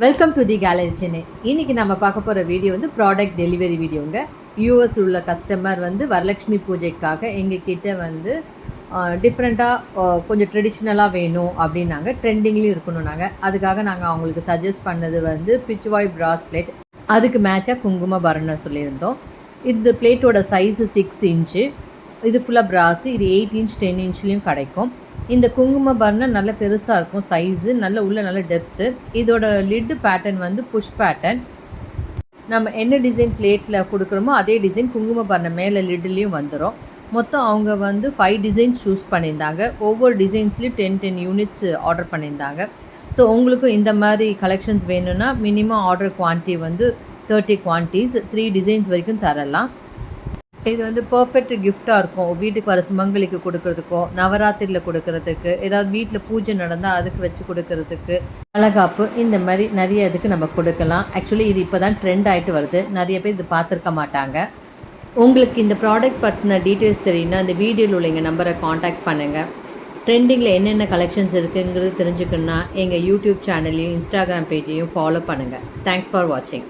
Welcome to the gallery Chennai. இன்றைக்கி நம்ம பார்க்க போகிற வீடியோ வந்து ப்ராடக்ட் டெலிவரி வீடியோங்க. யூஎஸ் உள்ள கஸ்டமர் வந்து வரலட்சுமி பூஜைக்காக எங்ககிட்ட வந்து டிஃப்ரெண்ட்டாக கொஞ்சம் ட்ரெடிஷ்னலாக வேணும் அப்படின்னாங்க. ட்ரெண்டிங்லேயும் இருக்கணும் நாங்கள் அதுக்காக நாங்கள் அவங்களுக்கு சஜஸ்ட் பண்ணது வந்து பிச்சுவாய் பிராஸ் பிளேட். அதுக்கு மேட்சாக குங்கும பரணம் சொல்லியிருந்தோம். இந்த பிளேட்டோட சைஸு 6 இன்ச்சு. இது ஃபுல்லாக பிராஸு. இது 8 இன்ச் 10 இன்ச்லேயும் கிடைக்கும். இந்த குங்கும பர்னர் நல்ல பெருசாக இருக்கும் சைஸு, நல்ல உள்ள நல்ல டெப்த்து. இதோட லிட்டு பேட்டர்ன் வந்து புஷ் பேட்டர்ன். நம்ம என்ன டிசைன் பிளேட்டில் கொடுக்குறோமோ அதே டிசைன் குங்கும பர்னர் மேலே லிட்டுலேயும் வந்துடும். மொத்தம் அவங்க வந்து 5 டிசைன்ஸ் சூஸ் பண்ணியிருந்தாங்க. ஒவ்வொரு டிசைன்ஸ்லேயும் 10 யூனிட்ஸ் ஆர்டர் பண்ணியிருந்தாங்க. ஸோ உங்களுக்கும் இந்த மாதிரி கலெக்ஷன்ஸ் வேணும்னா மினிமம் ஆர்டர் குவான்டிட்டி வந்து 30 குவான்டிட்டிஸ் 3 டிசைன்ஸ் வரைக்கும் தரலாம். இது வந்து பர்ஃபெக்ட் கிஃப்டாக இருக்கும். வீட்டுக்கு வர சுமங்கலிக்கு கொடுக்குறதுக்கோ, நவராத்திரியில் கொடுக்குறதுக்கு, ஏதாவது வீட்டில் பூஜை நடந்தால் அதுக்கு வச்சு கொடுக்குறதுக்கு, அழகாப்பு இந்த மாதிரி நிறைய இதுக்கு நம்ம கொடுக்கலாம். ஆக்சுவலி இது இப்போ தான் ட்ரெண்ட் ஆகிட்டு வருது. நிறைய பேர் இது பார்த்துருக்க மாட்டாங்க. உங்களுக்கு இந்த ப்ராடக்ட் பற்றின டீட்டெயில்ஸ் தெரியுன்னா இந்த வீடியோவில் உள்ள எங்கள் நம்பரை காண்டாக்ட் பண்ணுங்கள். ட்ரெண்டிங்கில் என்னென்ன கலெக்ஷன்ஸ் இருக்குங்கிறது தெரிஞ்சுக்கணுன்னா எங்கள் யூடியூப் சேனலையும் இன்ஸ்டாகிராம் பேஜையும் ஃபாலோ பண்ணுங்கள். தேங்க்ஸ் ஃபார் வாட்சிங்.